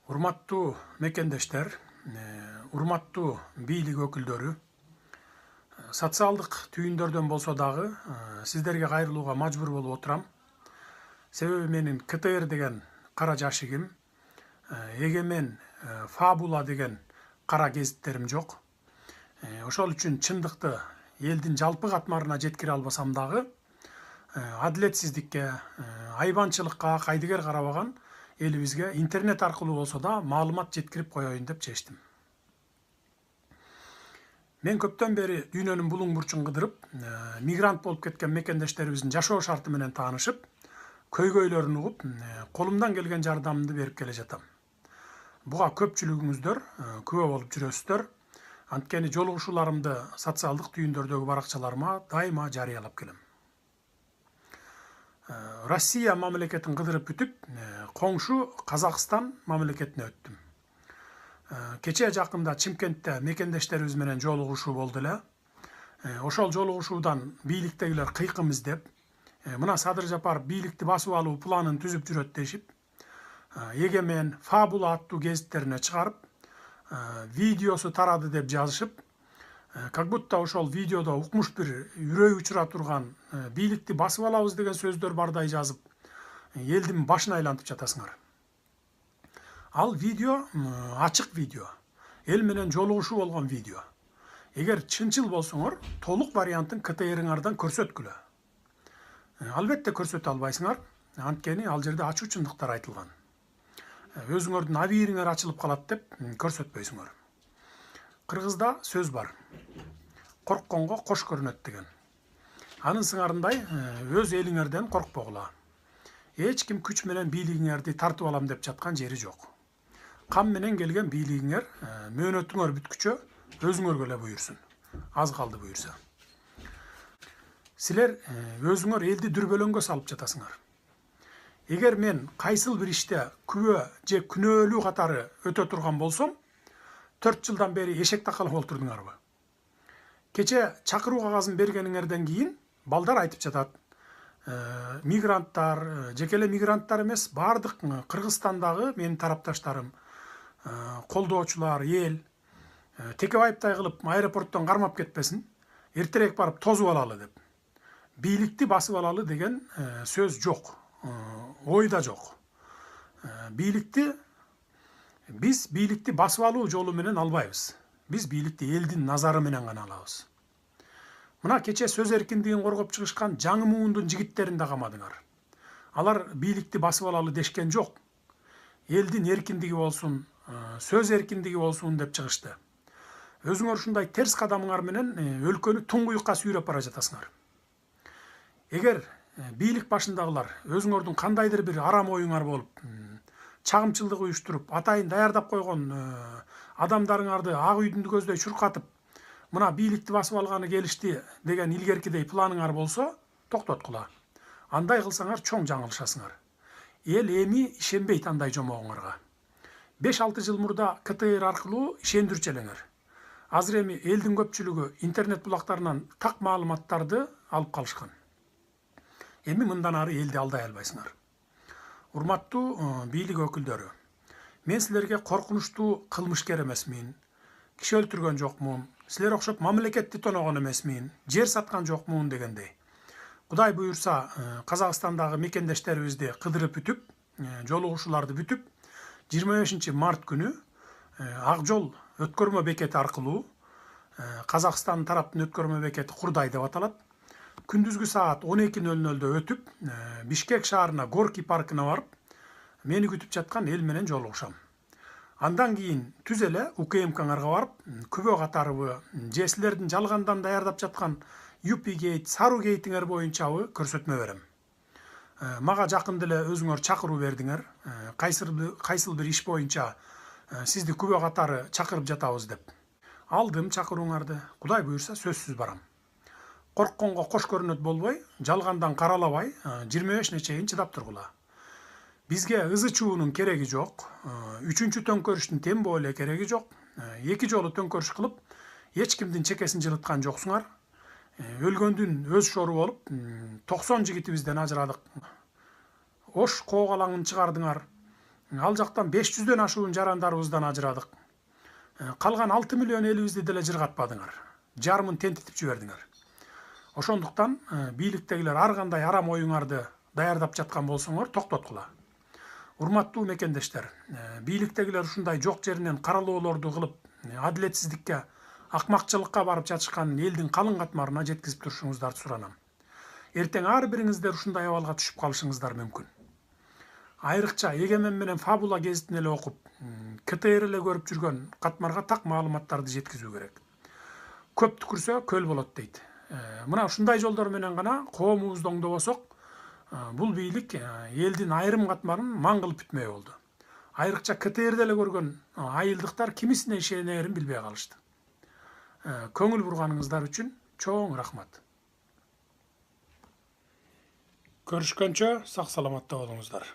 Урматтуу мекендештер, урматтуу бийлик өкүлдөрү, социалдык түйүндөрдөн болсо дагы сиздерге кайрылууга мажбур болуп отурам. Себеби менин КТР деген кара жашигим, эгемен Фабула деген кара гезиттерим жок. Ошол үчүн чындыкты элдин жалпы катмарына жеткире албасам дагы, адилетсиздикке, айбанчылыкка кайдыгер карабаган элибизге интернет аркылуу болсо да маалымат жеткирип коеюн деп чечтим. Мен көптөн бери дүйнөнүн булуң бурчун кыдырып, мигрант болуп кеткен мекендештерибиздин жашоо шарты менен таанышып, көйгөйлөрүн угуп, колумдан келген жардамымды берип келе жатам. Буга көпчүлүгүңүздөр күбө болуп жүрөсүздөр. Анткени жолугушууларымды социалдык түйүндөрдөгү баракчаларыма дайыма жарыялап келем. Россия мамлекетин кыдырып бүтүп, коңшу Казакстан мамлекетине өттүм. Кече жакында Чимкентте мекендештерибиз менен жолугушуу болду эле. Ошол жолугушуудан бийликтегилер кыйкым издеп, мына Садыр Жапаров бийликти басып алуу планын түзүп жүрөт дешип, эгемен Фабула аттуу гезиттерине чыгарып, видеосу тарады деп жазышып, как будто ошол видеодо укмуш бир үрөй учура турган бийликти басып алабыз деген сөздөр бардай жазып, элдин башын айлантып жатасыңар. Ал видео ачык видео, эл менен жолугушуу болгон видео. Эгер чынчыл болсоңор, толук вариантын КТРиңардан көрсөткүлө. Албетте көрсөтө албайсыңар, анткени ал жерде ачуу чындыктар айтылган. Өзүңөрдүн абийириңер ачылып калат деп көрсөтпөйсүңөр. Кыргызда сөз бар. Коркконго кош көрүнөт деген. Анын сыңарындай өз элиңерден коркпогула. Эч ким күч менен бийлигиңерди тартып алам деп жаткан жери жок. Кам менен келген бийлигиңер мөөнөтүңөр бүткүчө өзүңөргө эле буйрсун. Аз калды буйрса. Силер өзүңөр элди дүрбөлөңгө салып жатасыңар. Эгер мен кайсыл бир иште күбө же күнөөлүү катары өтө турган болсом, 4 жылдан бери эшек такалып олтурдуңарбы? Кече чакыруу кагазын бергениңерден кийин балдар айтып жатат. Мигранттар, жекеле мигранттар эмес, бардык Кыргызстандагы менин тарапташтарым, колдоочулар, эл Текебаевтай кылып аэропорттон кармап кетпесин, эртерээк барып тозуп алалы деп. Бийликти басып алалы деген сөз жок, ойда жок. Биз бийликти басып алуу жолу менен албайбыз. Биз бийликти элдин назары менен гана алабыз. Мына кече сөз эркиндигин коргоп чыгышкан жаңы муундун жигиттерин да камадыңар. Алар бийликти басып алалы дешкен жок. Элдин эркиндиги болсун, сөз эркиндиги болсун деп чыгышты. Өзүңөр ушундай терс кадамыңар менен өлкөнү туңгуюкка сүйрөп бара жатасыңар. Эгер бийлик башындагылар өзүңөрдүн кандайдыр бир арам оюңар болуп, чагымчылдык уюштуруп, атайын даярдап койгон адамдарыңарды ак үйдүн көздөй чуркатып, мына бийликти басып алганы келишти деген илгеркидей планыңар болсо, токтоткула. Андай кылсаңар чоң жаңылышасыңар. Эл эми ишенбейт андай жомогуңарга. 5-6 жыл мурда КТР аркылуу ишендирчү элеңер. Азыр эми элдин көпчүлүгү интернет булактарынан так маалыматтарды алып калышкан. Эми мындан ары элди алдай албайсыңар. Урматтуу бийлик өкүлдөрү, мен силерге коркунучтуу кылмышкер эмесмин, киши өлтүргөн жокмун, силер окшоп мамлекетти тоногон эмесмин, жер саткан жокмун дегендей. Кудай буюрса, Казакстандагы мекендештерибизди кыдырып бүтүп, жолугушууларды бүтүп, 25 март күнү Ак жол өткөрмө бекети аркылуу, Казакстан тараптын өткөрмө бекети Курдай деп аталат, күндүзгү саат 12:00-дө өтүп, Бишкек шаарына Горки паркына барып, мени күтүп жаткан эл менен жолугушам. Андан кийин түз эле УКМКңарга барып, күбө катарыбы, же силердин жалгандан даярдап жаткан Юпи гейт, Сару гейтиңер боюнчабы көрсөтмө берем. Мага жакында эле өзүңөр чакыруу бердиңер, кайсыл бир иш боюнча сизди күбө катары чакырып жатабыз деп. Алдым чакырууңарды, Кудай буюрса сөзсүз барам. Коркконго кош көрүнөт болбой, жалгандан каралабай, 25 чейин чыдап тургула. Бизге ызы чуунун кереги жок, 3-чү төңкөрүштүн тембоо эле кереги жок. 2 жолу төңкөрүш кылып, эч кимдин чекесин жылыткан жоксуңар. Өлгөндүн өз шору болуп, 90 жигитибизден ажырадык. Ош коогалаңын чыгардыңар. Ал жактан 500дөн ашуун жарандарыбыздан ажырадык. Калган 6 миллион элибизди деле жыргатпадыңар. Жарымын тентитип жибердиңер. Ошондуктан бийликтегилер ар кандай арам оюңарды даярдап жаткан болсоңор токтоткула. Урматтуу мекендештер, бийликтегилер ушундай жок жеринен каралоолорду кылып, адилетсиздикке, акмакчылыкка барып жатышкан элдин калың катмарына жеткизип турушуңуздарды суранам. Эртең ар бириңиздер ушундай абалга түшүп калышыңыздар мүмкүн. Айрыкча Егемен менен Фабула гезитин эле окуп, КТР эле көрүп жүргөн катмарга так маалыматтарды жеткизүү керек. Көп түкүрсө көл болот дейт. Мына ушундай жолдор менен гана коомубузду оңдобосок, бул бийлик элдин айрым катмарын маң кылып бүтмөй болду. Айрыкча КТРди эле көргөн айылдыктар кимисине ишенерин билбей калышты. Көңүл бурганыңыздар үчүн чоң рахмат. Көрүшкөнчө сак саламатта болуңуздар.